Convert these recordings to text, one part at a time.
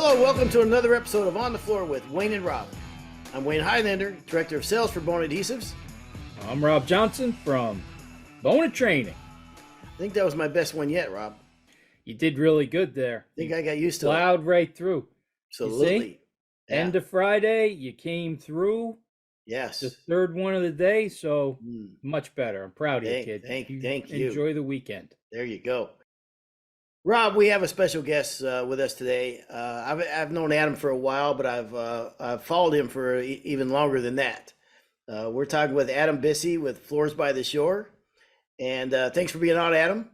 Hello, welcome to another episode of On the Floor with Wayne and Rob. I'm Wayne Highlander, Director of Sales for Bona Adhesives. I'm Rob Johnson from Bona Training. I think that was my best one yet, Rob. You did really good there. I think I got used to it. Plowed right through. Absolutely. Yeah. End of Friday, you came through. Yes. The third one of the day, so much better. I'm proud of you, kid. Thank you. Enjoy the weekend. There you go. Rob, we have a special guest with us today. I've known Adam for a while, but I've followed him for even longer than that. We're talking with Adam Bissey with Floors by the Shore. And thanks for being on, Adam.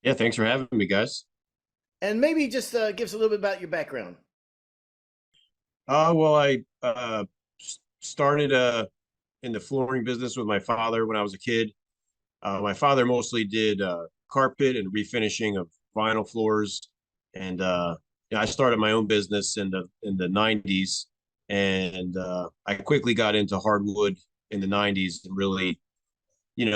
Yeah, thanks for having me, guys. And maybe just give us a little bit about your background. Well, I started in the flooring business with my father when I was a kid. My father mostly did carpet and refinishing of vinyl floors, and I started my own business in the 90s, and I quickly got into hardwood in the 90s and really,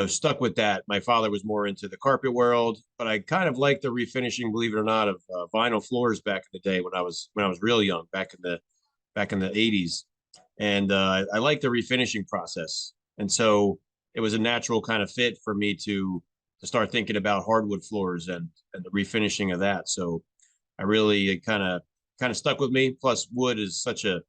stuck with that. My father was more into the carpet world, but I kind of liked the refinishing, believe it or not, of vinyl floors back in the day when I was real young, back in the 80s, and I liked the refinishing process, and so it was a natural kind of fit for me to start thinking about hardwood floors and the refinishing of that. So I really, it kind of stuck with me. Plus, wood is such a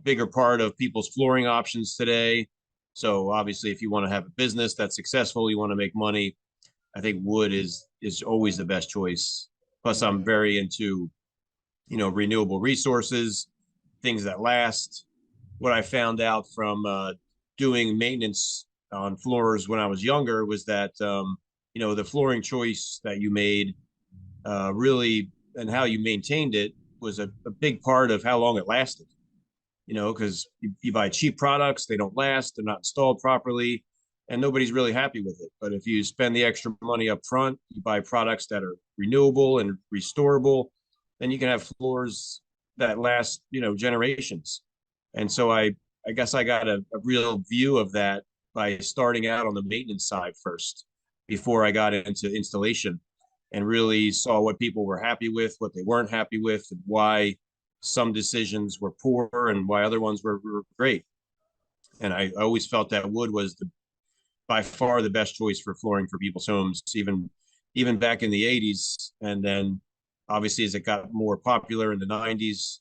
bigger part of people's flooring options today. So obviously, if you want to have a business that's successful, you want to make money, I think wood is always the best choice. Plus, I'm very into, renewable resources, things that last. What I found out from doing maintenance on floors when I was younger was that the flooring choice that you made really, and how you maintained it, was a big part of how long it lasted. Because you buy cheap products, they don't last, they're not installed properly, and nobody's really happy with it. But if you spend the extra money up front, you buy products that are renewable and restorable, then you can have floors that last, generations. And so I guess I got a real view of that by starting out on the maintenance side first, before I got into installation, and really saw what people were happy with, what they weren't happy with, and why some decisions were poor and why other ones were great. And I always felt that wood was by far the best choice for flooring for people's homes, even back in the 80s. And then obviously as it got more popular in the 90s,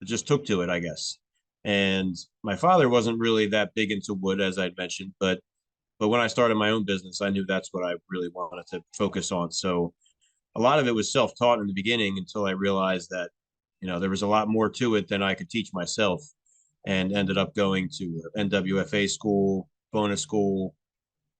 it just took to it, I guess. And my father wasn't really that big into wood, as I'd mentioned, but when I started my own business, I knew that's what I really wanted to focus on. So a lot of it was self-taught in the beginning, until I realized that, there was a lot more to it than I could teach myself, and ended up going to NWFA school, Bona school,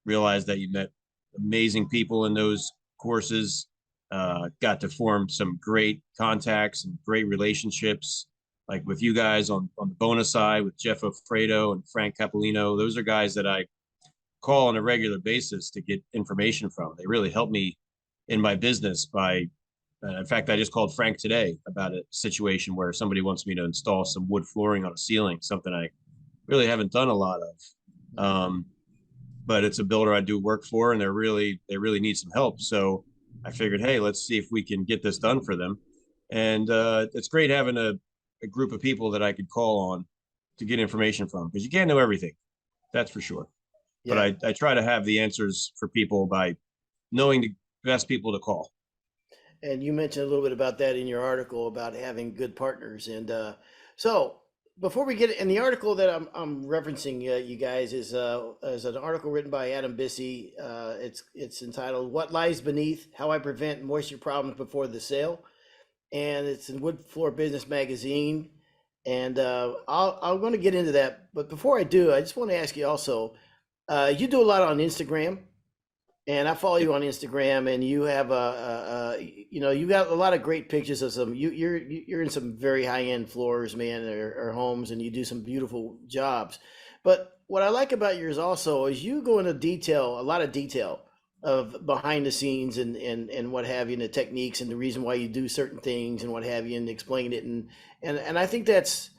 realized that you met amazing people in those courses, got to form some great contacts and great relationships, like with you guys on the Bona side, with Jeff Ofredo and Frank Capolino. Those are guys that I call on a regular basis to get information from. They really helped me in my business in fact, I just called Frank today about a situation where somebody wants me to install some wood flooring on a ceiling, something I really haven't done a lot of. But it's a builder I do work for, and they really need some help. So I figured, hey, let's see if we can get this done for them. And it's great having a group of people that I could call on to get information from, because you can't know everything, that's for sure. Yeah. But I try to have the answers for people by knowing the best people to call. And you mentioned a little bit about that in your article about having good partners. And so before we get in the article that I'm referencing, you guys, is an article written by Adam Bissey. It's entitled "What Lies Beneath: How I Prevent Moisture Problems Before the Sale," and it's in Wood Floor Business Magazine. And I'm going to get into that, but before I do, I just want to ask you also. You do a lot on Instagram, and I follow you on Instagram, and you have you got a lot of great pictures of some. You're in some very high end floors, man, or homes, and you do some beautiful jobs. But what I like about yours also is you go into a lot of detail of behind the scenes and what have you, and the techniques and the reason why you do certain things and what have you, and explain it, and I think that's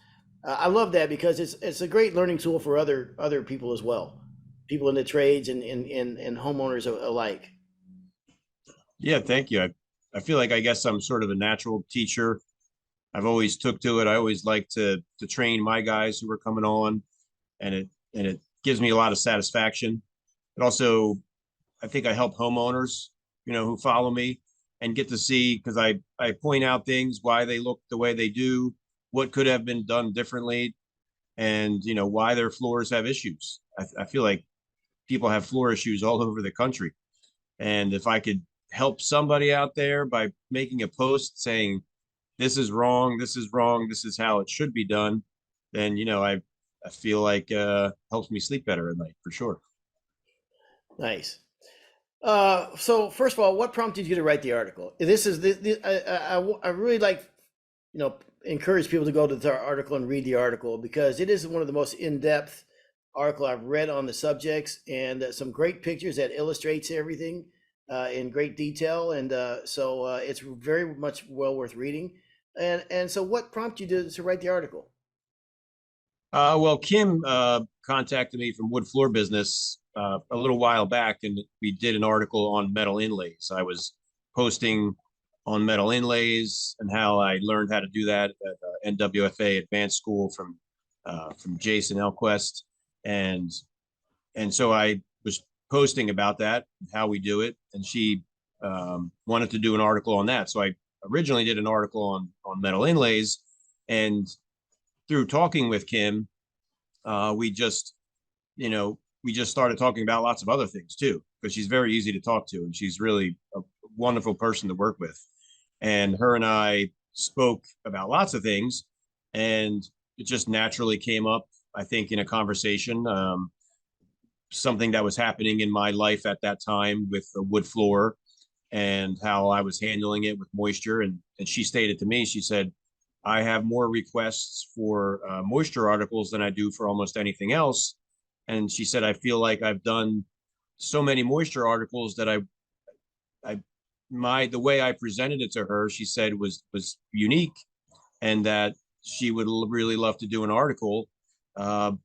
I love that, because it's a great learning tool for other people as well. People in the trades and homeowners alike. Yeah, thank you. I I feel like I guess I'm sort of a natural teacher. I've always took to it. I always like to train my guys who are coming on, and it gives me a lot of satisfaction. It also, I think I help homeowners, who follow me and get to see, because I point out things, why they look the way they do, what could have been done differently, and why their floors have issues. I feel like people have floor issues all over the country, and if I could help somebody out there by making a post saying this is wrong, this is wrong, this is how it should be done, then I feel like helps me sleep better at night for sure. Nice. So first of all, what prompted you to write the article? This is I really like, encourage people to go to the article and read the article, because it is one of the most in-depth article I've read on the subjects, and some great pictures that illustrates everything in great detail. And so it's very much well worth reading. And so what prompted you to write the article? Well, Kim contacted me from Wood Floor Business a little while back, and we did an article on metal inlays. I was posting on metal inlays and how I learned how to do that at NWFA Advanced School from Jason Elquest, and so I was posting about that, how we do it, and she wanted to do an article on that. So I originally did an article on metal inlays, and through talking with Kim, we just started talking about lots of other things too, because she's very easy to talk to, and she's really a wonderful person to work with. And her and I spoke about lots of things, and it just naturally came up, I think, in a conversation, something that was happening in my life at that time with the wood floor and how I was handling it with moisture. And she stated to me, she said, I have more requests for moisture articles than I do for almost anything else. And she said, I feel like I've done so many moisture articles that the way I presented it to her, she said was unique, and that she would really love to do an article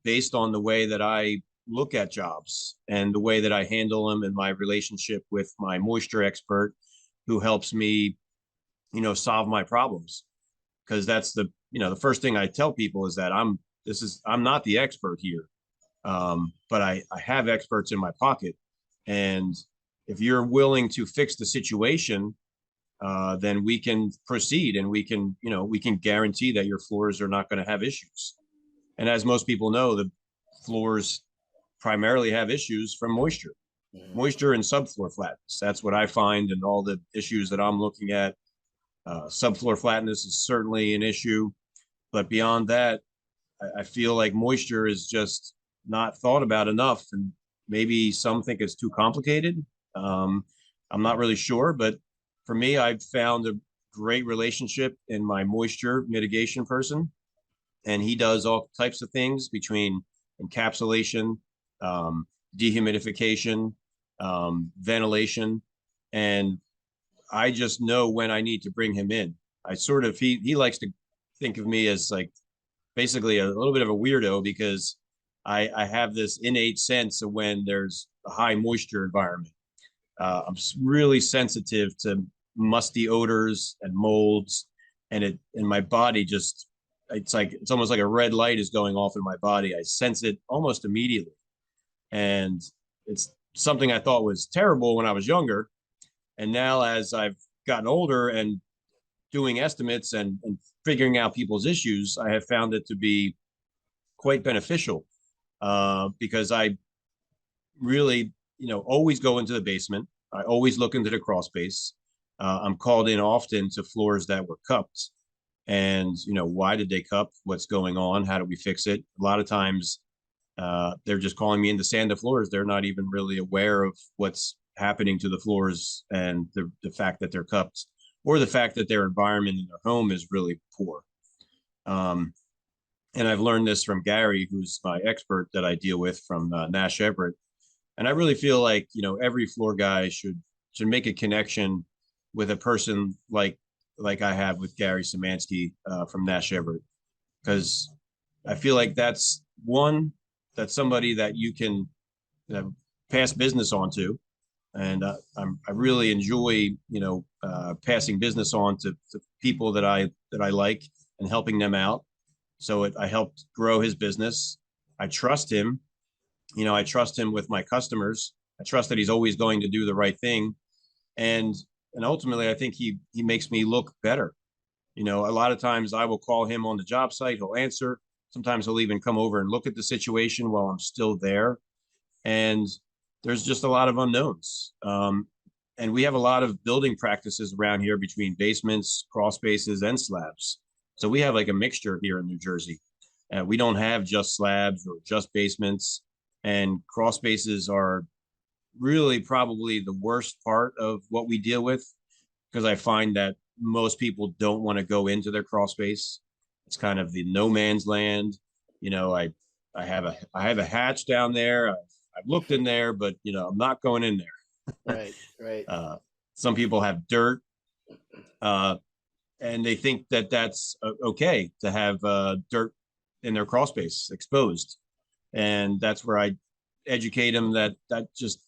based on the way that I look at jobs and the way that I handle them, and my relationship with my moisture expert who helps me, solve my problems. Because that's the first thing I tell people is that I'm not the expert here. But I have experts in my pocket. And if you're willing to fix the situation, then we can proceed, and we can guarantee that your floors are not going to have issues. And as most people know, the floors primarily have issues from moisture, moisture and subfloor flatness. That's what I find in all the issues that I'm looking at. Subfloor flatness is certainly an issue, but beyond that, I feel like moisture is just not thought about enough, and maybe some think it's too complicated. I'm not really sure, but for me, I've found a great relationship in my moisture mitigation person, and he does all types of things between encapsulation, dehumidification, ventilation, and I just know when I need to bring him in. He likes to think of me as like basically a little bit of a weirdo, because I have this innate sense of when there's a high moisture environment. I'm really sensitive to musty odors and molds, and my body just, it's almost like a red light is going off in my body. I sense it almost immediately. And it's something I thought was terrible when I was younger. And now, as I've gotten older and doing estimates and figuring out people's issues, I have found it to be quite beneficial, because I really, always go into the basement. I always look into the crawl space. I'm called in often to floors that were cupped, and why did they cup? What's going on? How do we fix it? A lot of times, they're just calling me in to sand the floors. They're not even really aware of what's happening to the floors, and the fact that they're cupped, or the fact that their environment in their home is really poor. And I've learned this from Gary, who's my expert that I deal with from Nash Everett. And I really feel like, every floor guy should make a connection with a person like I have with Gary Szymanski from Nash Everett, because I feel like that's somebody that you can pass business on to. and I really enjoy, passing business on to people that I like and helping them out. So I helped grow his business. I trust him. I trust him with my customers. I trust that he's always going to do the right thing, and ultimately, I think he makes me look better. A lot of times I will call him on the job site. He'll answer. Sometimes he'll even come over and look at the situation while I'm still there. And there's just a lot of unknowns. And we have a lot of building practices around here between basements, crawl spaces, and slabs. So we have like a mixture here in New Jersey. We don't have just slabs or just basements. And crawl spaces are really probably the worst part of what we deal with, because I find that most people don't want to go into their crawl space. It's kind of the no man's land. I have a hatch down there. I've looked in there, but I'm not going in there. Right, right. Some people have dirt, and they think that that's okay to have dirt in their crawl space exposed, and that's where I educate them that just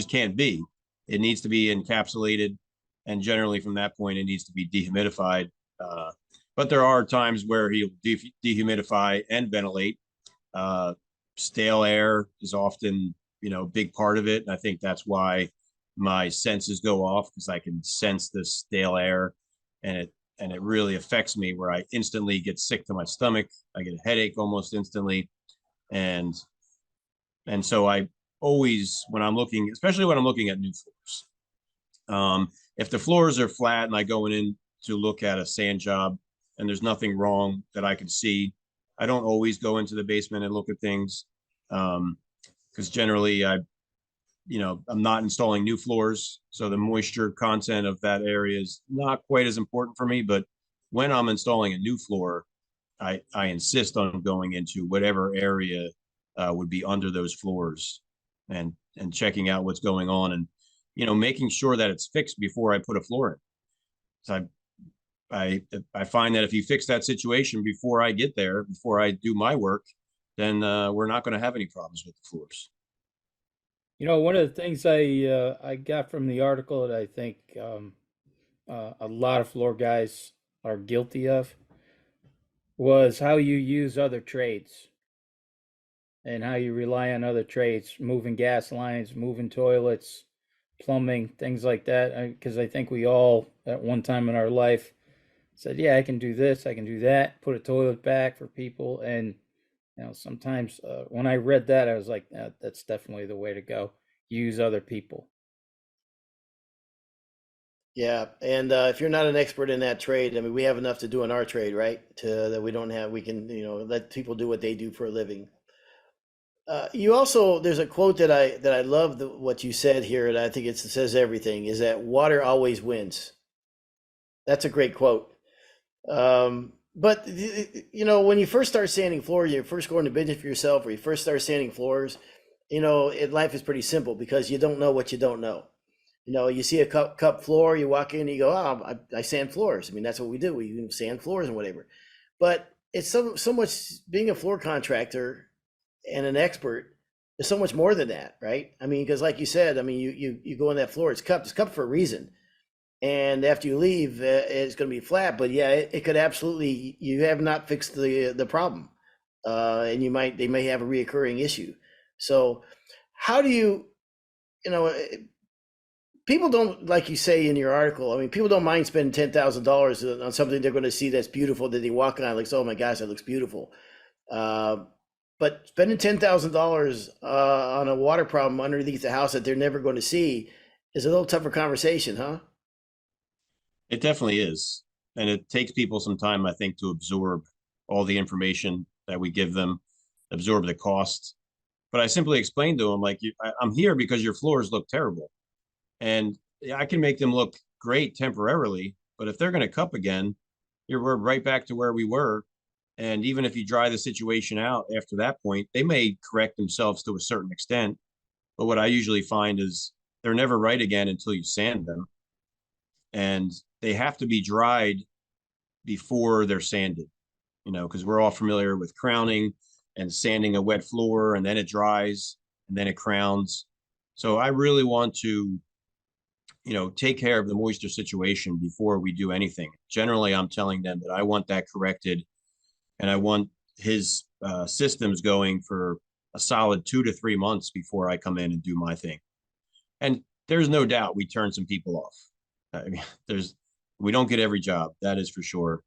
can't be. It needs to be encapsulated, and generally from that point, it needs to be dehumidified. But there are times where he'll dehumidify and ventilate. Stale air is often, a big part of it. And I think that's why my senses go off, because I can sense this stale air, and it really affects me, where I instantly get sick to my stomach. I get a headache almost instantly. And so I always, when I'm looking, especially when I'm looking at new floors, if the floors are flat and I go in to look at a sand job and there's nothing wrong that I can see, I don't always go into the basement and look at things, because generally I'm not installing new floors, so the moisture content of that area is not quite as important for me. But when I'm installing a new floor, I insist on going into whatever area would be under those floors, and checking out what's going on, and making sure that it's fixed before I put a floor in. So I find that if you fix that situation before I get there, before I do my work, then we're not going to have any problems with the floors. One of the things I got from the article that I think a lot of floor guys are guilty of was how you use other trades and how you rely on other trades, moving gas lines, moving toilets, plumbing, things like that. Because I think we all, at one time in our life, said, yeah, I can do this, I can do that, put a toilet back for people. And, sometimes when I read that, I was like, that's definitely the way to go. Use other people. Yeah, and if you're not an expert in that trade, I mean, we have enough to do in our trade, right? That we don't have, we can, let people do what they do for a living. You also, there's a quote that I love what you said here, and I think it says everything, is that water always wins. That's a great quote. But when you first start sanding floors, you first go into business for yourself, or you first start sanding floors, life is pretty simple because you don't know what you don't know. You see a cup floor, you walk in, and you go, oh, I sand floors. I mean, that's what we do. We sand floors and whatever. But it's so much, being a floor contractor and an expert is so much more than that, right? I mean, because like you said, I mean, you go on that floor, it's cupped for a reason. And after you leave, it's going to be flat. But yeah, it could absolutely, you have not fixed the problem. And they may have a reoccurring issue. So how do you people don't, like you say in your article, I mean, people don't mind spending $10,000 on something they're going to see that's beautiful, that they walk on like, oh my gosh, that looks beautiful. But spending $10,000 on a water problem underneath the house that they're never going to see is a little tougher conversation, huh? It definitely is. And it takes people some time, I think, to absorb all the information that we give them, absorb the cost. But I simply explained to them, like, I'm here because your floors look terrible. And I can make them look great temporarily, but if they're going to cup again, we're right back to where we were. And even if you dry the situation out after that point, they may correct themselves to a certain extent. But what I usually find is they're never right again until you sand them. And they have to be dried before they're sanded, because we're all familiar with crowning and sanding a wet floor, and then it dries and then it crowns. So I really want to, take care of the moisture situation before we do anything. Generally, I'm telling them that I want that corrected, and I want his systems going for a solid 2 to 3 months before I come in and do my thing. And there's no doubt we turn some people off. I mean, we don't get every job, that is for sure.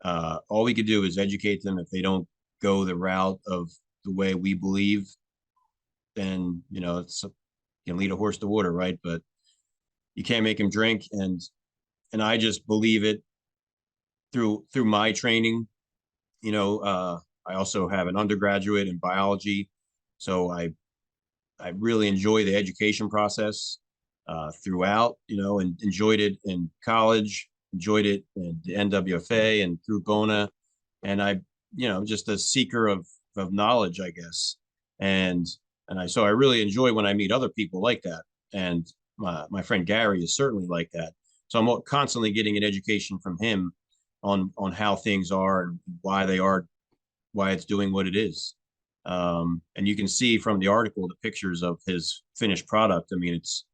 All we could do is educate them. If they don't go the route of the way we believe, then it's you can lead a horse to water, right? But you can't make him drink, and I just believe it through my training. I also have an undergraduate in biology, so I really enjoy the education process throughout, and enjoyed it in college, enjoyed it in the NWFA and through Bona. And just a seeker of knowledge, I guess. So I really enjoy when I meet other people like that. And my friend Gary is certainly like that. So I'm constantly getting an education from him on how things are and why it's doing what it is. And you can see from the article the pictures of his finished product. I mean, it's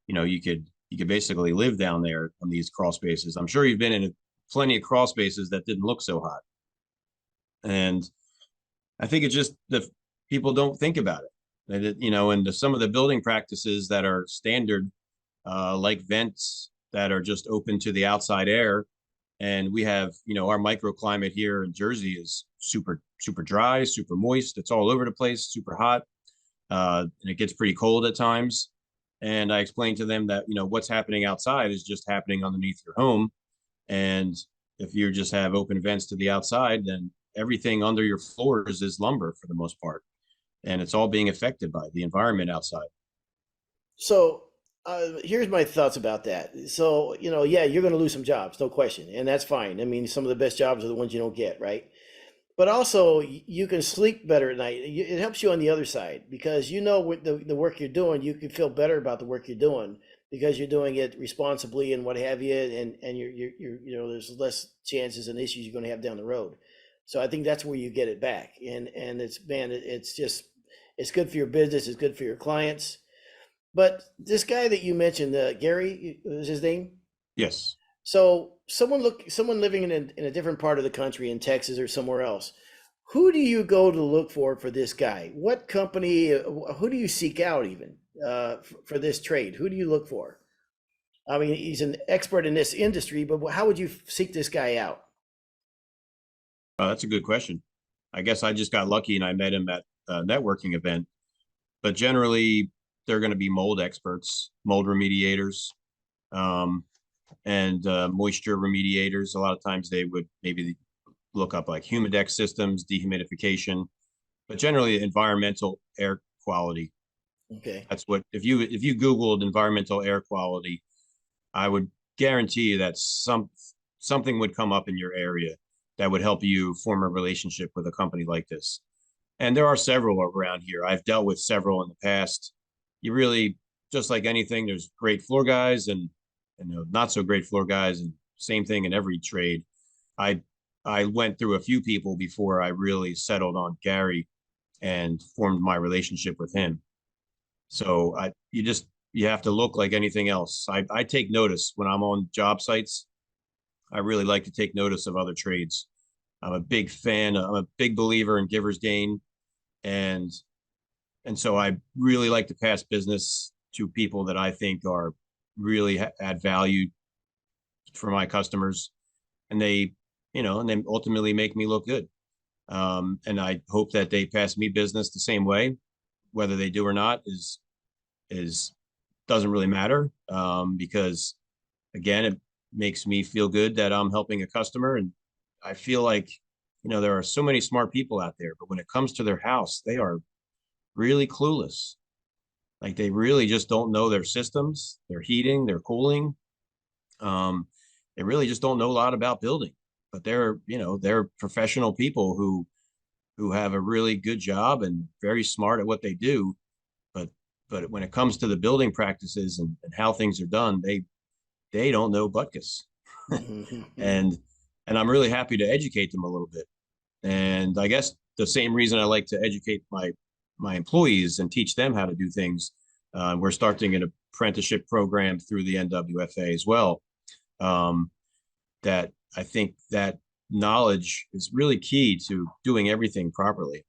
you could basically live down there on these crawl spaces. I'm sure you've been in plenty of crawl spaces that didn't look so hot. And I think it's just the people don't think about it. And some of the building practices that are standard, like vents that are just open to the outside air. And we have, our microclimate here in Jersey is super, super dry, super moist. It's all over the place, super hot. And it gets pretty cold at times. And I explained to them that, what's happening outside is just happening underneath your home. And if you just have open vents to the outside, then everything under your floors is lumber for the most part. And it's all being affected by the environment outside. So here's my thoughts about that. So, yeah, you're going to lose some jobs, no question, and that's fine. I mean, some of the best jobs are the ones you don't get, right? But also, you can sleep better at night. It helps you on the other side because with the work you're doing, you can feel better about the work you're doing because you're doing it responsibly and what have you, and there's less chances and issues you're going to have down the road. So I think that's where you get it back, and it's good for your business, it's good for your clients. But this guy that you mentioned, Gary, was his name? Yes. So someone living in a different part of the country, in Texas or somewhere else, who do you go to look for this guy? What company? Who do you seek out even for this trade? Who do you look for? I mean, he's an expert in this industry, but how would you seek this guy out? That's a good question. I guess I just got lucky and I met him at a networking event. But generally, they're going to be mold experts, mold remediators, and moisture remediators. A lot of times they would maybe look up like humidex systems, dehumidification, but generally environmental air quality. Okay. That's what if you Googled environmental air quality, I would guarantee you that something would come up in your area that would help you form a relationship with a company like this. And there are several around here. I've dealt with several in the past. You really, just like anything, there's great floor guys and not so great floor guys, and same thing in every trade. I went through a few people before I really settled on Gary and formed my relationship with him. So you have to look like anything else. I take notice when I'm on job sites. I really like to take notice of other trades. I'm a big fan. I'm a big believer in giver's gain, and so I really like to pass business to people that I think are really add value for my customers, and they ultimately make me look good. And I hope that they pass me business the same way, whether they do or not is doesn't really matter, because again, it makes me feel good that I'm helping a customer. And I feel like, there are so many smart people out there, but when it comes to their house, they are really clueless. Like they really just don't know their systems, their heating, their cooling. They really just don't know a lot about building, but they're professional people who have a really good job and very smart at what they do. But when it comes to the building practices and how things are done, they don't know butkus. and I'm really happy to educate them a little bit. And I guess the same reason I like to educate my employees and teach them how to do things, We're starting an apprenticeship program through the NWFA as well. That I think that knowledge is really key to doing everything properly.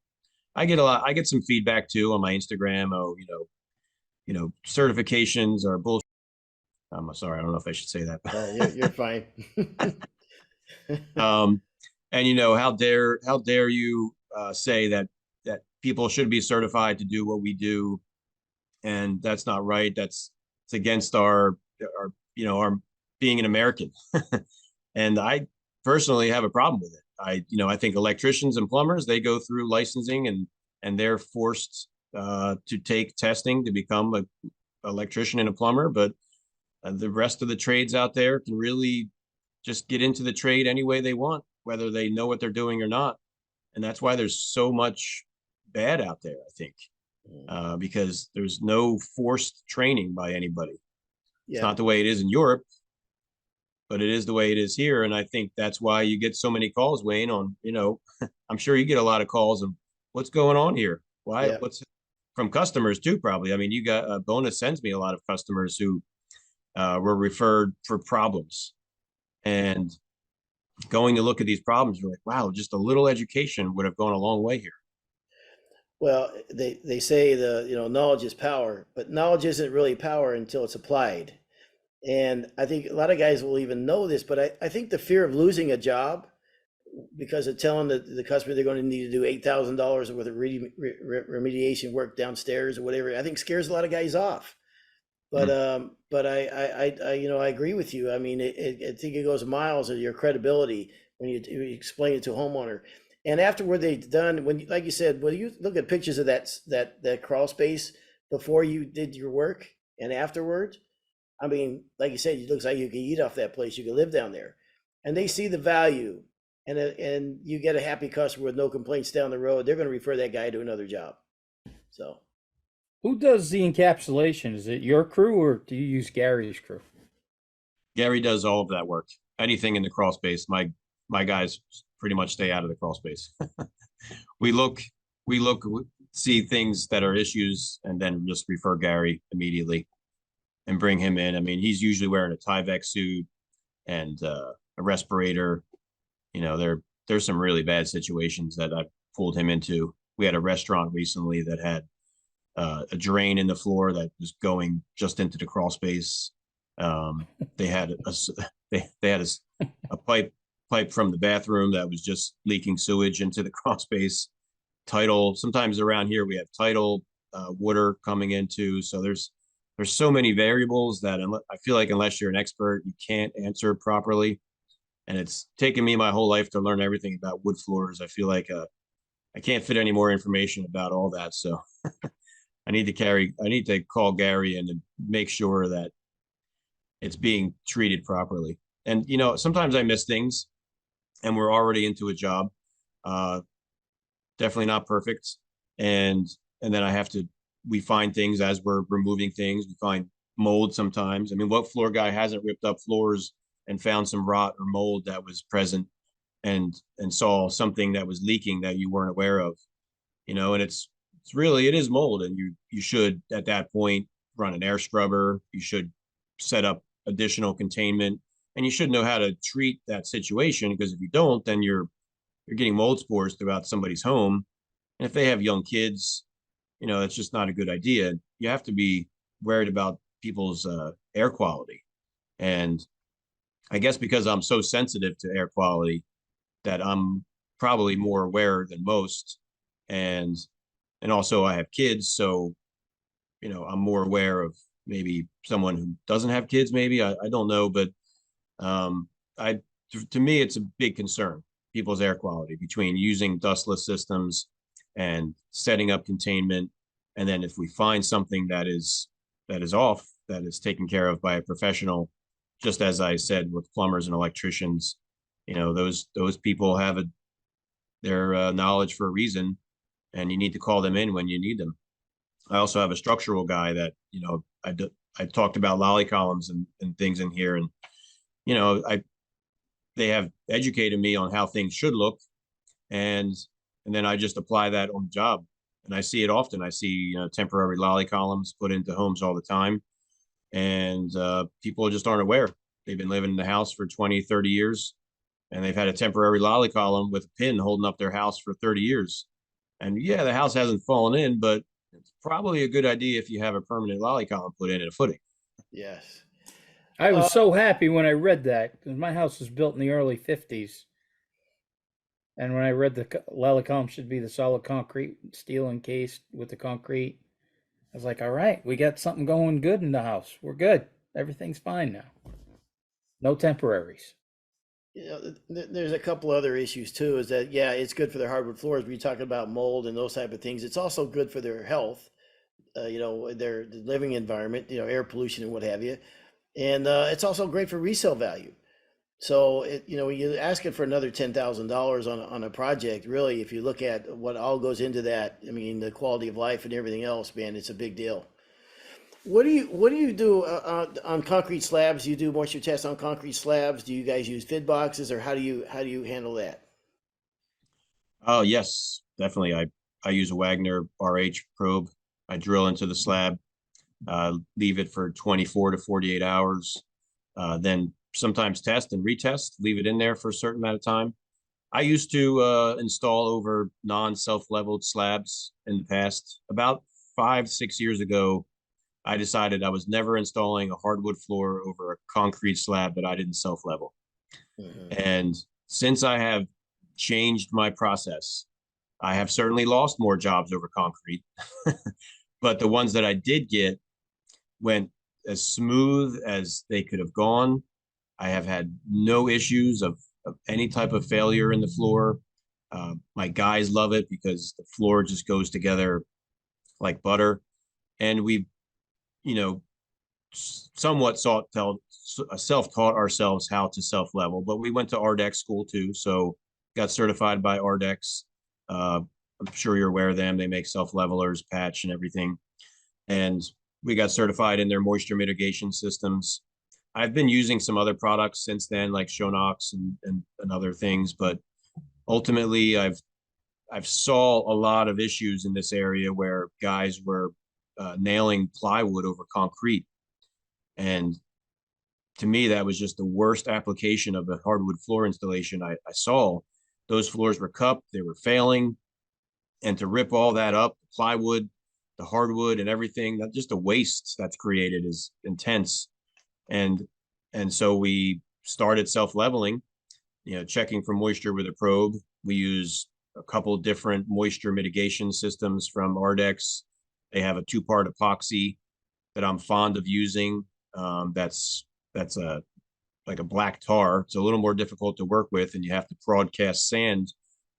I get some feedback too on my Instagram. Oh, certifications are bullshit. I'm sorry, I don't know if I should say that. You're fine. And how dare you say that people should be certified to do what we do, and that's not right. It's against our being an American. And I personally have a problem with it. I think electricians and plumbers, they go through licensing and they're forced to take testing to become an electrician and a plumber, but the rest of the trades out there can really just get into the trade any way they want, whether they know what they're doing or not. And that's why there's so much bad out there, I think, because there's no forced training by anybody. It's Yeah. not the way it is in Europe, but it is the way it is here. And I think that's why you get so many calls, Wayne, on, I'm sure you get a lot of calls of what's going on here. Why, Yeah. what's from customers too, probably. I mean, you got Bona sends me a lot of customers who were referred for problems, and going to look at these problems, you're like, wow, just a little education would have gone a long way here. Well, they say knowledge is power, but knowledge isn't really power until it's applied. And I think a lot of guys will even know this, but I think the fear of losing a job because of telling the customer they're going to need to do $8,000 worth of remediation work downstairs or whatever, I think scares a lot of guys off. But I agree with you. I mean, I think it goes miles of your credibility when you explain it to a homeowner. And afterward, they've done like you said, when you look at pictures of that crawl space before you did your work and afterwards, I mean, like you said, it looks like you could eat off that place. You could live down there, and they see the value, and you get a happy customer with no complaints down the road. They're going to refer that guy to another job. So. Who does the encapsulation? Is it your crew or do you use Gary's crew? Gary does all of that work. Anything in the crawl space, my guys pretty much stay out of the crawl space. we look, see things that are issues, and then just refer Gary immediately and bring him in. I mean, he's usually wearing a Tyvek suit and a respirator. There's some really bad situations that I've pulled him into. We had a restaurant recently that had a drain in the floor that was going just into the crawl space. They had a pipe from the bathroom that was just leaking sewage into the crawl space. Sometimes around here we have tidal water coming into. So there's so many variables that I feel like unless you're an expert, you can't answer properly. And it's taken me my whole life to learn everything about wood floors. I feel like I can't fit any more information about all that. So I need to call Gary and make sure that it's being treated properly. And, sometimes I miss things and we're already into a job. Definitely not perfect. And then we find things as we're removing things. We find mold sometimes. I mean, what floor guy hasn't ripped up floors and found some rot or mold that was present and saw something that was leaking that you weren't aware of, and it is mold, and you should at that point run an air scrubber. You should set up additional containment, and you should know how to treat that situation, because if you don't, then you're getting mold spores throughout somebody's home. And if they have young kids, that's just not a good idea. You have to be worried about people's air quality. And I guess because I'm so sensitive to air quality that I'm probably more aware than most. And also I have kids, so I'm more aware of maybe someone who doesn't have kids. Maybe I don't know, but to me it's a big concern, people's air quality, between using dustless systems and setting up containment. And then if we find something that is off, that is taken care of by a professional, just as I said with plumbers and electricians, those people have their knowledge for a reason, and you need to call them in when you need them. I also have a structural guy that, I talked about lolly columns and things in here, and, they have educated me on how things should look, and then I just apply that on the job. and I see it often. I see, temporary lolly columns put into homes all the time, and people just aren't aware. They've been living in the house for 20, 30 years, and they've had a temporary lolly column with a pin holding up their house for 30 years. And yeah, the house hasn't fallen in, but it's probably a good idea if you have a permanent lolly column put in and a footing. Yes. I Uh, was so happy when I read that because my house was built in the early 50s. And when I read the Lalicom should be the solid concrete, steel encased with the concrete, I was like, all right, we got something going good in the house. We're good. Everything's fine now. No temporaries. there's a couple other issues too. Is that yeah, it's good for their hardwood floors. But you're talking about mold and those type of things. It's also good for their health. Their living environment. Air pollution and what have you. And it's also great for resale value. So when you're asking for another $10,000 on a project, really, if you look at what all goes into that, I mean, the quality of life and everything else, man, it's a big deal. What do you do on concrete slabs? Do you do moisture tests on concrete slabs? Do you guys use fid boxes, or how do you handle that? Oh, yes, definitely. I use a Wagner RH probe. I drill into the slab, leave it for 24 to 48 hours, then sometimes test and retest, leave it in there for a certain amount of time. I used to install over non-self-leveled slabs in the past. About 5, 6 years ago, I decided I was never installing a hardwood floor over a concrete slab that I didn't self-level. Hmm. And since I have changed my process, I have certainly lost more jobs over concrete, but the ones that I did get went as smooth as they could have gone. I have had no issues of any type of failure in the floor. My guys love it because the floor just goes together like butter. And we, you know, somewhat self-taught ourselves how to self-level, but we went to RDEX school too. So got certified by RDEX. I'm sure you're aware of them. They make self-levelers, patch and everything. And we got certified in their moisture mitigation systems. I've been using some other products since then, like Shonox and other things, but ultimately I've saw a lot of issues in this area where guys were nailing plywood over concrete. And to me, that was just the worst application of a hardwood floor installation I saw. Those floors were cupped, they were failing. And to rip all that up, the plywood, the hardwood and everything, that just the waste that's created is intense. And and so we started self-leveling, checking for moisture with a probe. We use a couple of different moisture mitigation systems from Ardex. They have a two-part epoxy that I'm fond of using. That's a like a black tar. It's a little more difficult to work with, and you have to broadcast sand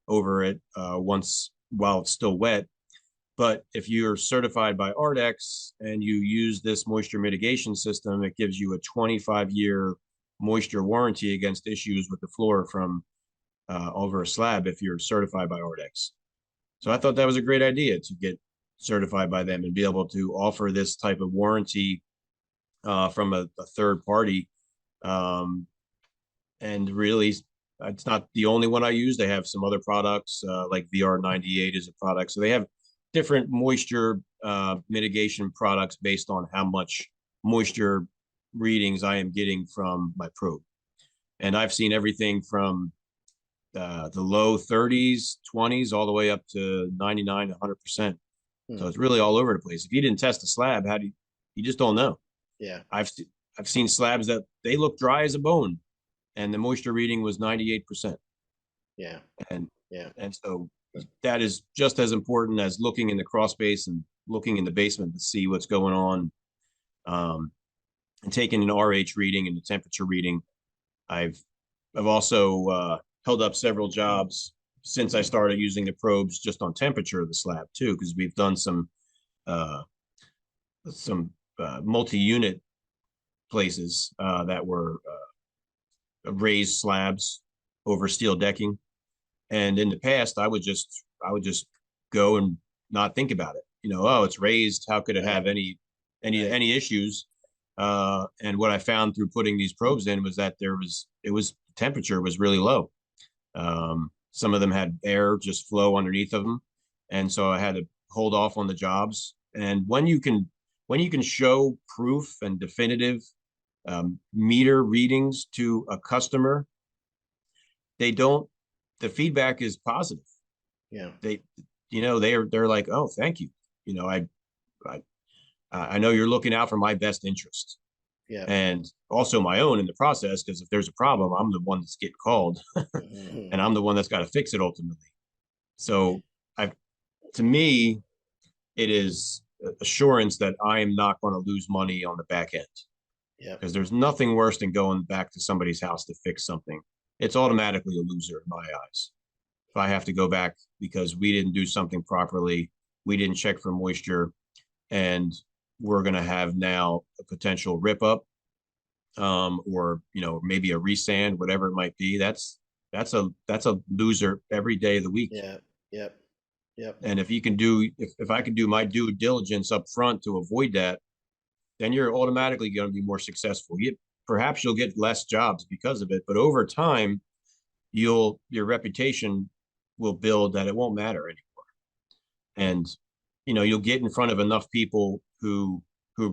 over it once while it's still wet. But if you're certified by Ardex and you use this moisture mitigation system, it gives you a 25-year moisture warranty against issues with the floor from over a slab if you're certified by Ardex. So I thought that was a great idea to get certified by them and be able to offer this type of warranty from a third party. Um, and really, it's not the only one I use. They have some other products like VR98 is a product. So they have different moisture mitigation products based on how much moisture readings I am getting from my probe. And I've seen everything from the low 30s, 20s, all the way up to 99, 100%. So Hmm. it's really all over the place. If you didn't test a slab, how do you just don't know. Yeah, I've I've seen slabs that they look dry as a bone, and the moisture reading was 98%. yeah, And yeah. and so that is just as important as looking in the crawl space and looking in the basement to see what's going on. And taking an RH reading and the temperature reading. I've I've also held up several jobs since I started using the probes just on temperature of the slab too, because we've done uh, some multi-unit places that were raised slabs over steel decking. And in the past, I would just go and not think about it. Oh, it's raised. How could it Right, have any any right. any issues? And what I found through putting these probes in was that it was temperature was really low. Some of them had air just flow underneath of them, and so I had to hold off on the jobs. And when you can show proof and definitive meter readings to a customer, the feedback is positive. Yeah. They're like, oh, thank you. I I know you're looking out for my best interest Yeah. and also my own in the process, because if there's a problem, I'm the one that's getting called Mhm. and I'm the one that's got to fix it ultimately. So to me, it is assurance that I am not going to lose money on the back end, Yeah. because there's nothing worse than going back to somebody's house to fix something. It's automatically a loser in my eyes. If I have to go back because we didn't do something properly, we didn't check for moisture, and we're going to have now a potential rip up, or maybe a resand, whatever it might be. That's a loser every day of the week. Yeah. Yep. Yep. And if I can do my due diligence up front to avoid that, then you're automatically going to be more successful. Perhaps you'll get less jobs because of it, but over time, your reputation will build that it won't matter anymore. And you'll get in front of enough people who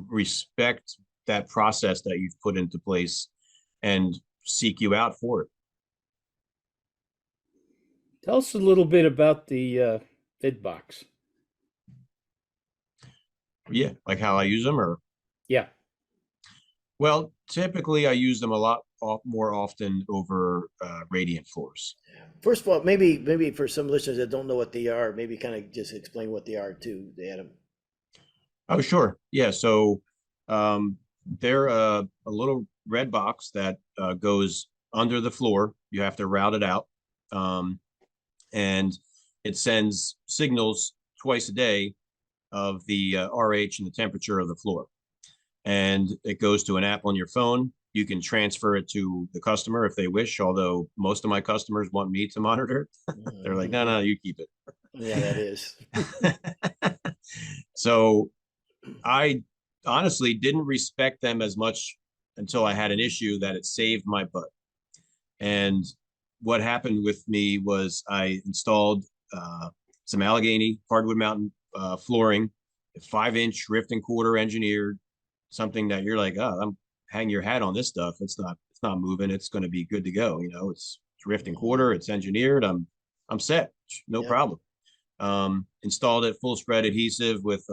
respect that process that you've put into place and seek you out for it. Tell us a little bit about the vid box. Yeah, like how I use them. Or Yeah. well, typically I use them a lot more often over radiant floors. First of all, maybe for some listeners that don't know what they are, maybe kind of just explain what they are too, Adam. Oh, sure. Yeah. So they're a little red box that goes under the floor. You have to route it out. And it sends signals twice a day of the RH and the temperature of the floor. And it goes to an app on your phone. You can transfer it to the customer if they wish, although most of my customers want me to monitor it. They're like, no, you keep it. Yeah, that is. So I honestly didn't respect them as much until I had an issue that it saved my butt. And what happened with me was I installed some Allegheny hardwood mountain flooring, 5-inch rift and quarter engineered, something that you're like, oh, I'm hang your hat on this stuff. It's not moving. It's going to be good to go. It's rift and quarter. It's engineered. I'm set. No problem. Installed it full spread adhesive with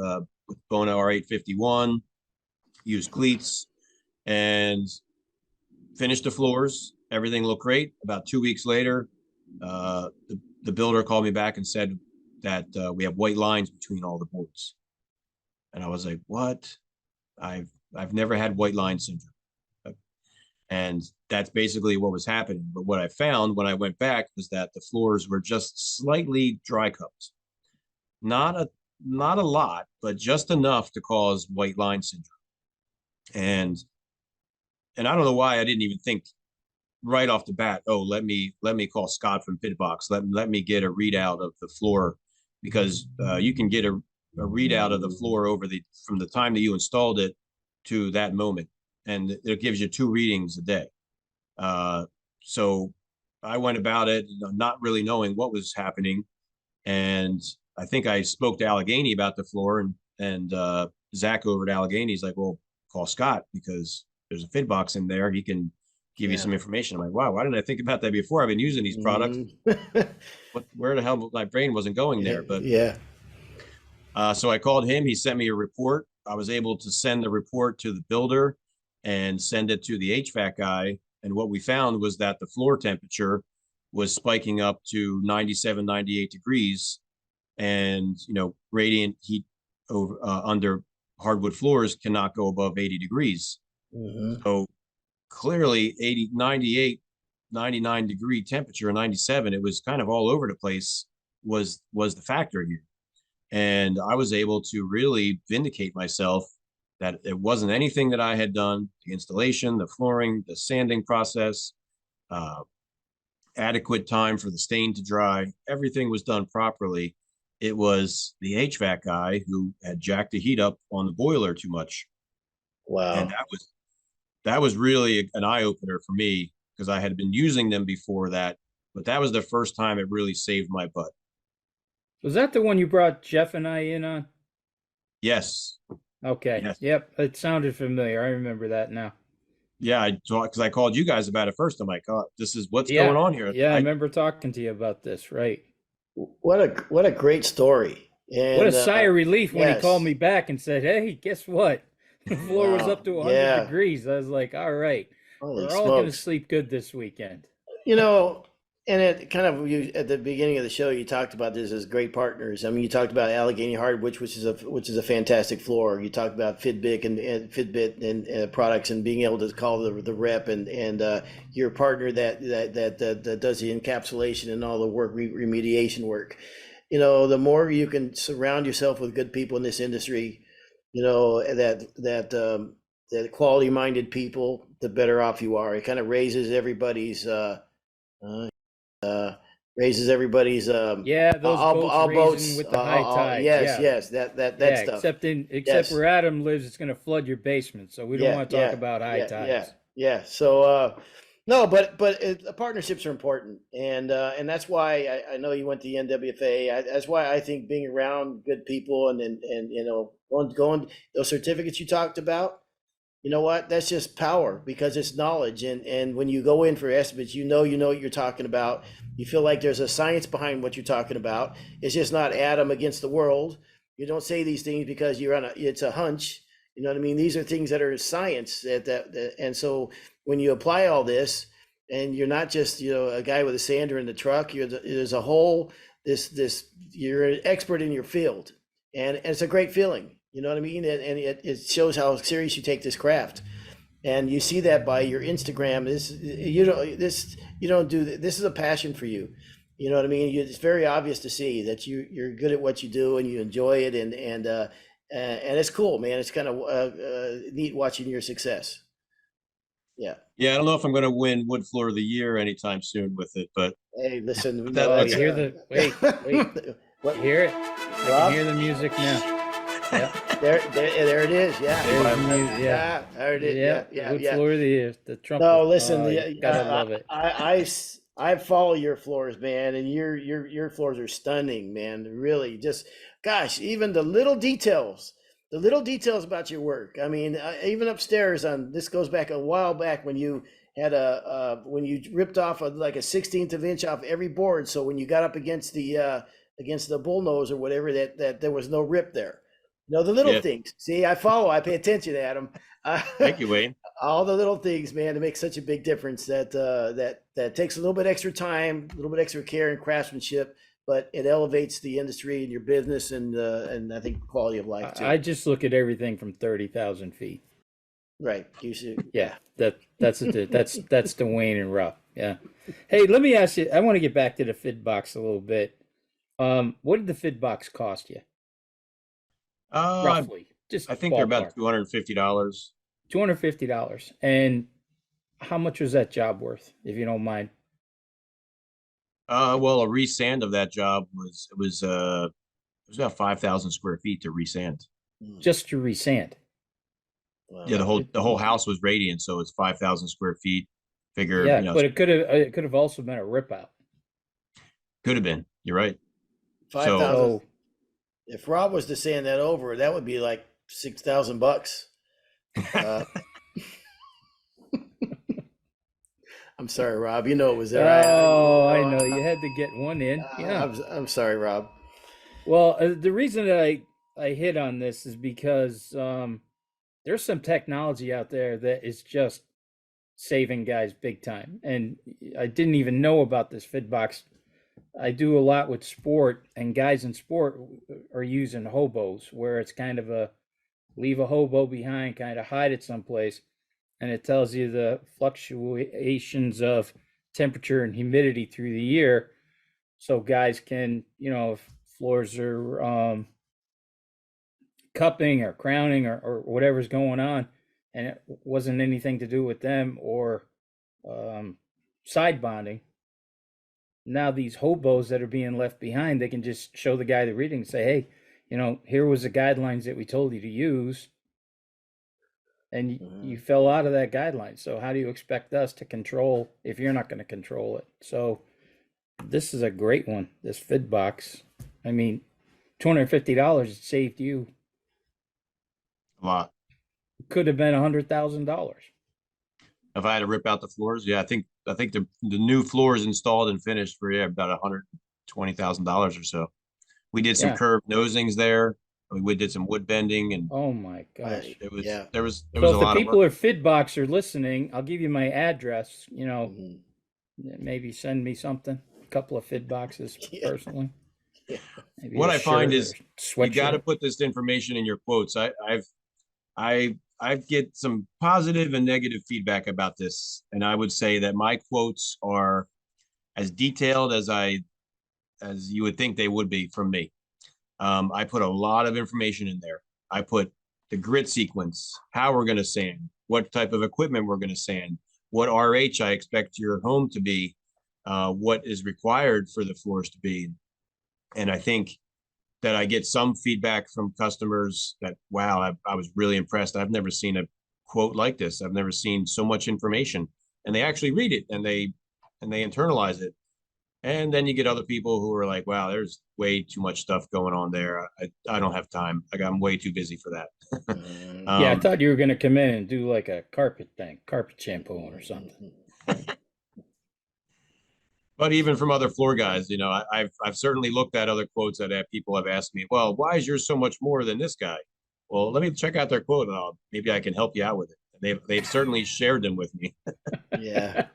Bona R851. Used cleats and finished the floors. Everything looked great. About 2 weeks later, the builder called me back and said that we have white lines between all the boards. And I was like, what? I've never had white line syndrome. And that's basically what was happening. But what I found when I went back was that the floors were just slightly dry cupped. Not a lot, but just enough to cause white line syndrome. And I don't know why I didn't even think right off the bat, oh, let me call Scott from Fitbox. Let me get a readout of the floor, because you can get a readout of the floor from the time that you installed it to that moment, and it gives you 2 readings a day. So I went about it not really knowing what was happening, and I think I spoke to Allegheny about the floor, and Zach over at Allegheny is like, well, call Scott because there's a Fitbox in there. He can give you some information. I'm like, wow, why didn't I think about that before? I've been using these products. Where the hell my brain wasn't going there? But yeah. So I called him. He sent me a report. I was able to send the report to the builder and send it to the HVAC guy. And what we found was that the floor temperature was spiking up to 97, 98 degrees. And, radiant heat over under hardwood floors cannot go above 80 degrees. Mm-hmm. So clearly 80, 98, 99 degree temperature, 97, it was kind of all over the place, was the factor here. And I was able to really vindicate myself that it wasn't anything that I had done. The installation, the flooring, the sanding process, adequate time for the stain to dry, everything was done properly. It was the HVAC guy who had jacked the heat up on the boiler too much. Wow. And that was really an eye-opener for me, because I had been using them before that, but that was the first time it really saved my butt. Was that the one you brought Jeff and I in on? Yes. Okay. Yes. Yep. It sounded familiar. I remember that now. Yeah, I talked because I called you guys about it first. I'm like, oh, this is what's going Yeah. on here. Yeah. I remember talking to you about this. Right. What a great story. What a And sigh of relief when he called yes. me back and said, "Hey, guess what? The floor was Wow. up to 100 Yeah. degrees." I was like, "All right, Holy we're all going to smokes. sleep good this weekend." You know, and it kind of you at the beginning of the show, you talked about this as great partners. I mean, you talked about Allegheny Hardwood, which is a fantastic floor. You talked about Fitbit and products and being able to call the rep and your partner that does the encapsulation and all the work remediation work. You know, the more you can surround yourself with good people in this industry, you know that quality minded people, the better off you are. It kind of uh, raises everybody's Yeah, those boats all raising boats. with the high tides. Yes, Yeah, yes, that yeah. stuff. Except Yes, where Adam lives, it's going to flood your basement. So we don't yeah, want to talk yeah, about high yeah. tides. Yeah. So no, but partnerships are important, and that's why I know you went to the NWFA. That's why I think being around good people and you know going those certificates you talked about. You know what? That's just power because it's knowledge. And when you go in for estimates, you know what you're talking about. You feel like there's a science behind what you're talking about. It's just not Adam against the world. You don't say these things because it's a hunch. You know what I mean? These are things that are science and so when you apply all this and you're not just, you know, a guy with a sander in the truck, there's a whole you're an expert in your field. And it's a great feeling. You know what I mean? And it shows how serious you take this craft. And you see that by your Instagram. You don't do this is a passion for you. You know what I mean? It's very obvious to see that you're good at what you do and you enjoy it and it's cool, man. It's kind of neat watching your success. Yeah. Yeah, I don't know if I'm going to win Wood Floor of the Year anytime soon with it, Hey, listen, but no, Oh, that's you hear the wait? what, You hear it? I can Rob? hear the music now. Yeah, There it is. Yeah. there's the music. Yeah, Yeah. There it is. yeah. Yeah. Wood Yeah. floor of the year. The No, trumpet. listen, Oh, you gotta love it. I follow your floors, man, and your floors are stunning, man. Really, just gosh, even the little details about your work. I mean, even upstairs on this goes back a while back when you had when you ripped off like a 16th of inch off every board, so when you got up against the bullnose or whatever, that there was no rip there. You know, the little yeah. things. See, I pay attention, Adam. Thank you, Wayne. All the little things, man, it makes such a big difference that takes a little bit extra time, a little bit extra care and craftsmanship, but it elevates the industry and your business and I think quality of life too. I just look at everything from 30,000 feet. Right. You should. Yeah, that's the Wayne and Rough. Yeah. Hey, let me ask you. I want to get back to the fid box a little bit. What did the fid box cost you, Uh, roughly? Just I think they're about ballpark. $250. $250. And how much was that job worth, if you don't mind? Well, a resand of that job it was about 5,000 square feet to resand. Mm, Just to resand. Yeah, wow. the whole house was radiant, so it's 5,000 square feet. Figure, Yeah, but it could have also been a rip out. could have been. You're right. Five So thousand. So If Rob was to sand that over, that would be like $6,000. Uh, I'm sorry, Rob. You know it was there. oh, I know you had to get one in. Yeah. I'm sorry, Rob. Well, the reason that I hit on this is because there's some technology out there that is just saving guys big time. And I didn't even know about this FitBox. I do a lot with sport, and guys in sport are using hobos, where it's kind of a leave a hobo behind, kind of hide it someplace, and it tells you the fluctuations of temperature and humidity through the year, so guys can, if floors are cupping or crowning or whatever's going on, and it wasn't anything to do with them or side bonding. Now these hobos that are being left behind, they can just show the guy the reading and say, hey, here was the guidelines that we told you to use, and you fell out of that guideline. So how do you expect us to control if you're not going to control it? So this is a great one, this FidBox. I mean, $250 it saved you. A lot. Could have been $100,000. If I had to rip out the floors, yeah, I think the new floors installed and finished for about $120,000 or so. We did some Yeah. curved nosings there. We did some wood bending, and Oh my gosh. Right. it was Yeah. there So was a if the lot of people work. at Fidbox are listening, I'll give you my address. Mhm. Maybe send me something, a couple of Fid boxes Yeah. personally. Yeah. Maybe What a I find shirt or is you got to sweatshirt. put this information in your quotes. I get some positive and negative feedback about this, and I would say that my quotes are as detailed as you would think they would be from me. I put a lot of information in there. I put the grit sequence, how we're going to sand, what type of equipment we're going to sand, what RH I expect your home to be, what is required for the floors to be. And I think that I get some feedback from customers that, wow, I was really impressed. I've never seen a quote like this. I've never seen so much information. And they actually read it and they internalize it. And then you get other people who are like, wow, there's way too much stuff going on there. I don't have time. I'm way too busy for that. Mhm. Yeah, I um, thought you were going to come in and do like a carpet thing, carpet shampooing or something. but even from other floor guys, I've certainly looked at other quotes that people have asked me, well, why is yours so much more than this guy? Well, let me check out their quote and maybe I can help you out with it. They've certainly shared them with me. Yeah.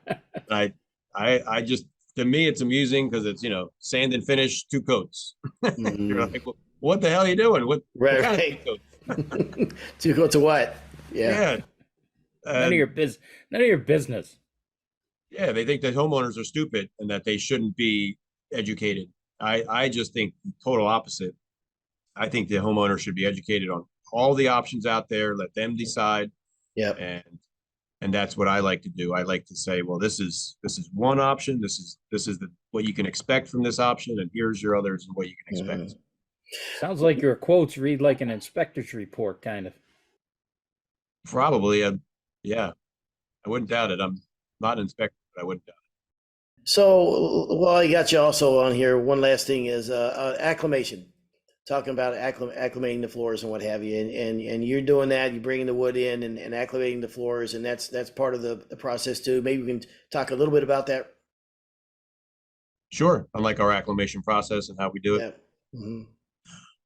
I I just, to me it's amusing because it's sand and finish, two coats. You're Mhm. like, well, what the hell are you doing? What Right. kind of two Right. coats? To go to what? Yeah. Yeah, None of your and none of your business. yeah, they think that homeowners are stupid and that they shouldn't be educated. I just think the total opposite. I think the homeowner should be educated on all the options out there. Let them decide, Yep. and that's what I like to do. I like to say, well, this is one option. This is what you can expect from this option, and here's your others and what you can expect. Mhm. Sounds like your quotes read like an inspector's report, kind of. Probably, yeah, I wouldn't doubt it. I'm not an inspector, but I wouldn't doubt So, well, I got you also on here. One last thing is acclimation. Talking about acclimating the floors and what have you, and you're doing that. You're bringing the wood in and acclimating the floors, and that's part of the process too. Maybe we can talk a little bit about that. it. Sure, unlike our acclimation process and how we do it. Yeah. Hmm.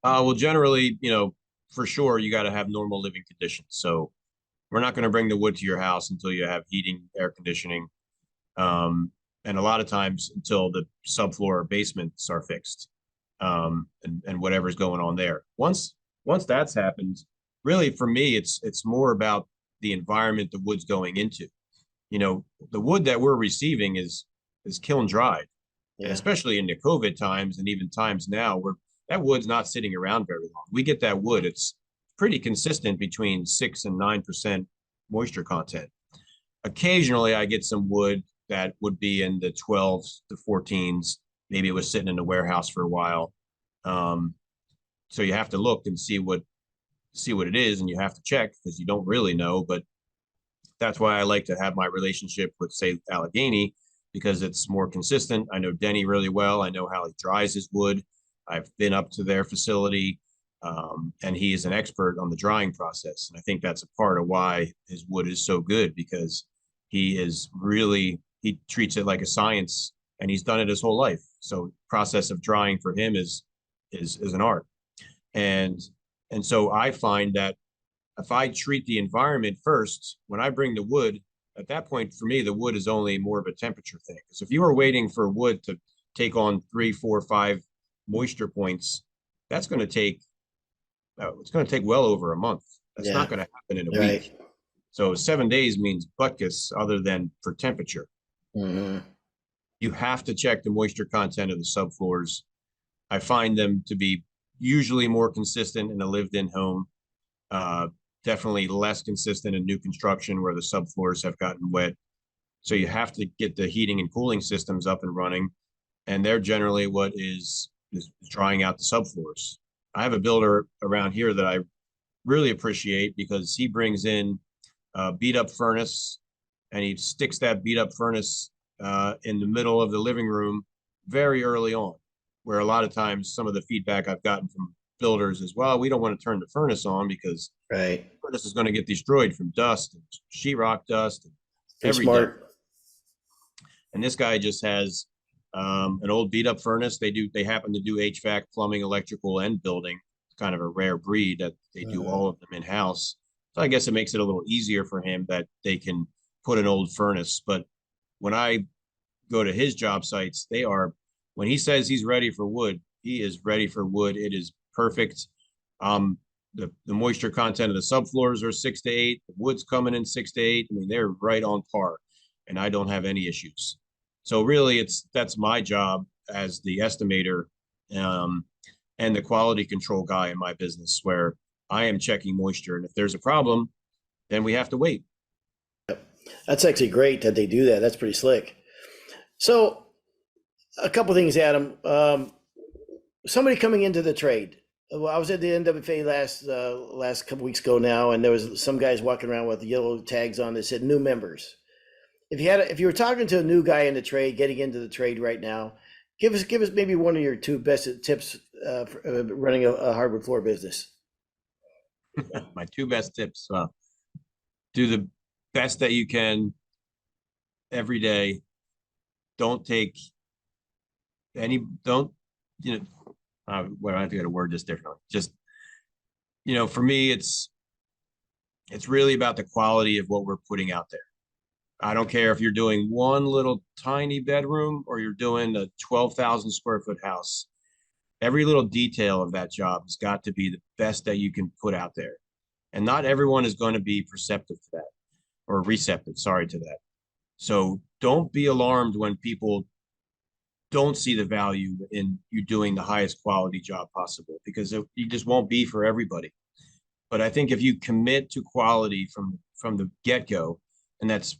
Well, generally, for sure, you got to have normal living conditions. So we're not going to bring the wood to your house until you have heating, air conditioning, and a lot of times until the subfloor or basements are fixed, and whatever's going on there. Once that's happened, really for me, it's more about the environment the wood's going into. The wood that we're receiving is kiln dried, and Yeah. especially in the COVID times and even times now where that wood's not sitting around very long. We get that wood, it's pretty consistent between 6 and 9% moisture content. Occasionally I get some wood that would be in the 12s to 14s. Maybe it was sitting in the warehouse for a while. Um, so you have to look and see what it is, and you have to check because you don't really know. But that's why I like to have my relationship with, say, Allegheny, because it's more consistent. I know Denny really well. I know how he dries his wood. I've been up to their facility, and he is an expert on the drying process. And I think that's a part of why his wood is so good, because he treats it like a science, and he's done it his whole life. So process of drying for him is an art. And so I find that if I treat the environment first, when I bring the wood, at that point for me, the wood is only more of a temperature thing. Because if you were waiting for wood to take on 3, 4, 5 moisture points, that's going to take it's going to take well over a month. That's Yeah. not going to happen in a Right. week. So 7 days means butkus other than for temperature. Hmm. You have to check the moisture content of the subfloors. I find them to be usually more consistent in a lived-in home. Uh, Definitely less consistent in new construction where the subfloors have gotten wet. So you have to get the heating and cooling systems up and running, and they're generally what is drying out the subfloors. I have a builder around here that I really appreciate because he brings in a beat up furnace, and he sticks that beat up furnace in the middle of the living room very early on. where a lot of times some of the feedback I've gotten from builders is, well, we don't want to turn the furnace on because Right. the furnace is going to get destroyed from dust and sheetrock dust and Pretty every dust. smart. And this guy just has an old beat up furnace. They happen to do HVAC, plumbing, electrical, and building. It's kind of a rare breed that they do all of them in house. So I guess it makes it a little easier for him that they can put an old furnace. But when I go to his job sites, they are, when he says he's ready for wood, he is ready for wood. It is perfect. The moisture content of the subfloors are 6 to 8. The wood's coming in 6 to 8. I mean, they're right on par, and I don't have any issues. So really, that's my job as the estimator and the quality control guy in my business, where I am checking moisture, and if there's a problem, then we have to wait. That's actually great that they do that. That's pretty slick. So, a couple things, Adam. Somebody coming into the trade. Well, I was at the NWFA last couple weeks ago now, and there was some guys walking around with yellow tags on that said "new members." If you were talking to a new guy in the trade, getting into the trade right now, give us maybe one of your two best tips for running a hardwood floor business. My two best tips: do the best that you can every day. Don't take any. Don't well, I have to get a word this differently. Just, for me, it's really about the quality of what we're putting out there. I don't care if you're doing one little tiny bedroom or you're doing a 12,000 square foot house. Every little detail of that job has got to be the best that you can put out there. And not everyone is going to be perceptive to that, or receptive, sorry, to that. So don't be alarmed when people don't see the value in you doing the highest quality job possible, because you just won't be for everybody. But I think if you commit to quality from the get-go, and that's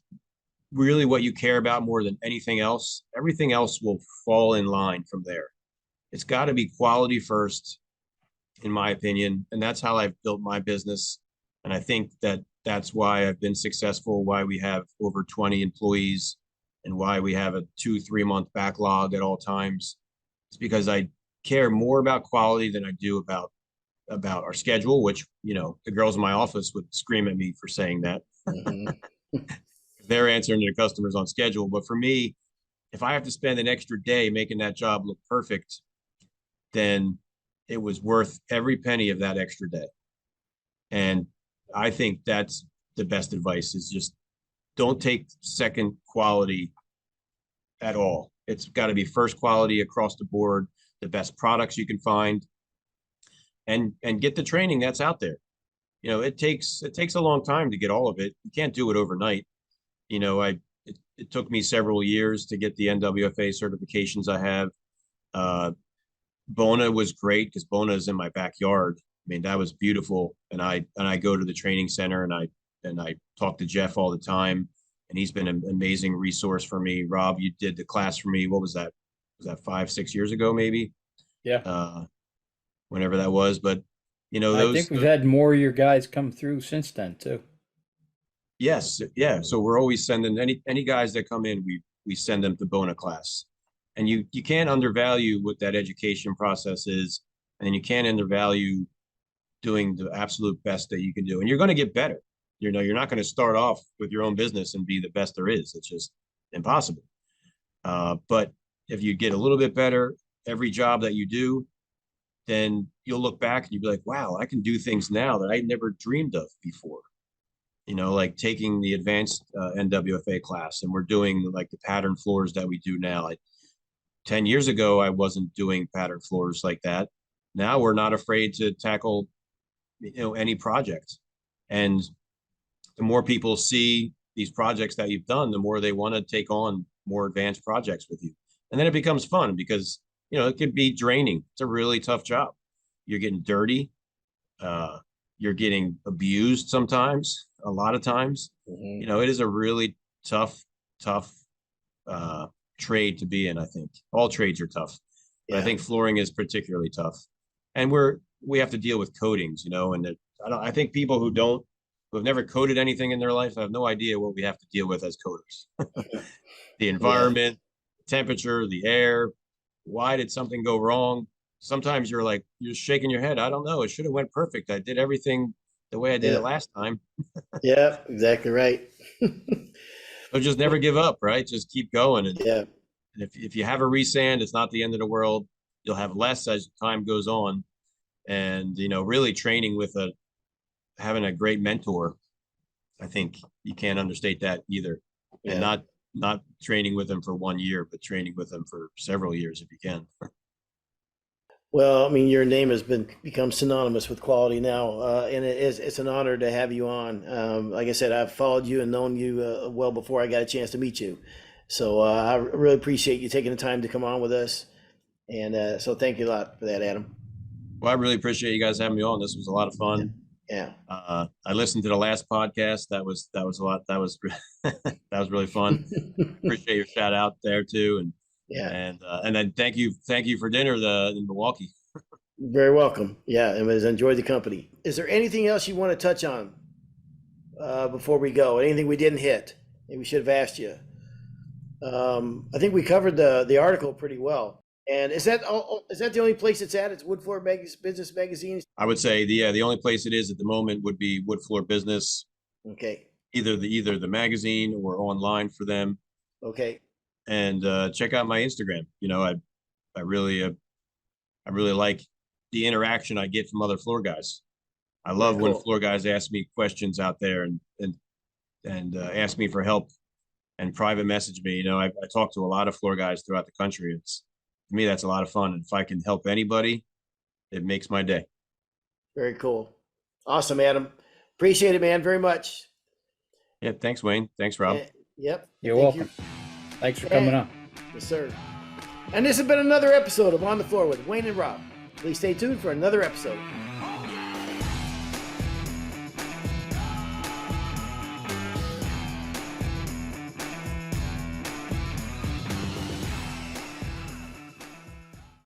really what you care about more than anything else, everything else will fall in line from there. It's got to be quality first, in my opinion, and that's how I've built my business. And I think that's why I've been successful, why we have over 20 employees, and why we have a 2-3 month backlog at all times. It's because I care more about quality than I do about our schedule, which, the girls in my office would scream at me for saying that. They're answering to the customers on schedule. But for me, if I have to spend an extra day making that job look perfect, then it was worth every penny of that extra day. And I think that's the best advice, is just don't take second quality at all. It's got to be first quality across the board, the best products you can find, and get the training that's out there. It takes a long time to get all of it. You can't do it overnight. It took me several years to get the NWFA certifications I have. Bona was great because Bona is in my backyard. I mean, that was beautiful. And I go to the training center and I talk to Jeff all the time, and he's been an amazing resource for me. Rob, you did the class for me. What was that? Was that 5-6 years ago, maybe? Yeah. Whenever that was. But I think we've had more of your guys come through since then too. Yes, yeah. So we're always sending any guys that come in, we send them to Bona class. And you can't undervalue what that education process is, and you can't undervalue doing the absolute best that you can do. And you're going to get better. You're not going to start off with your own business and be the best there is. It's just impossible. But if you get a little bit better every job that you do, then you'll look back and you'll be like, wow, I can do things now that I never dreamed of before. Like taking the advanced NWFA class, and we're doing like the pattern floors that we do now. 10 years ago, I wasn't doing pattern floors like that. Now we're not afraid to tackle, any project. And the more people see these projects that you've done, the more they want to take on more advanced projects with you. And then it becomes fun because, it can be draining. It's a really tough job. You're getting dirty. You're getting abused sometimes, a lot of times. It is a really tough trade to be in. I think all trades are tough, but I think flooring is particularly tough. And we have to deal with coatings, and I think people who have never coated anything in their life have no idea what we have to deal with as coaters. The environment, temperature, the air, why did something go wrong? Sometimes you're like, you're shaking your head. I don't know. It should have went perfect. I did everything the way I did Yeah. it last time. Yeah, exactly right. So just never give up, right? Just keep going. And Yeah. if you have a resand, it's not the end of the world. You'll have less as time goes on. And, really training with having a great mentor. I think you can't understate that either. And Yeah. not training with them for 1 year, but training with them for several years if you can. Well, I mean, your name has become synonymous with quality now, and it's an honor to have you on. Like I said, I've followed you and known you well before I got a chance to meet you. So I really appreciate you taking the time to come on with us. And so thank you a lot for that, Adam. Well, I really appreciate you guys having me on. This was a lot of fun. Yeah. I listened to the last podcast. That was a lot. That was that was really fun. Appreciate your shout out there too, Yeah. and then thank you for dinner in Milwaukee. Very welcome. Yeah, and has enjoyed the company. Is there anything else you want to touch on before we go? Anything we didn't hit? Maybe we should have asked you. I think we covered the article pretty well. And is that the only place it's at? It's Wood Floor Business Magazine. I would say the only place it is at the moment would be Wood Floor Business. Okay. Either the magazine or online for them. Okay. And check out my Instagram. I really like the interaction I get from other floor guys. I love Very when cool. floor guys ask me questions out there and ask me for help and private message me. I talk to a lot of floor guys throughout the country. To me, that's a lot of fun. And if I can help anybody, it makes my day. Very cool. Awesome, Adam. Appreciate it, man, very much. Yeah, thanks, Wayne. Thanks, Rob. Yep. You're Thank welcome. Thanks for coming on. Yes, sir. And this has been another episode of On the Floor with Wayne and Rob. Please stay tuned for another episode.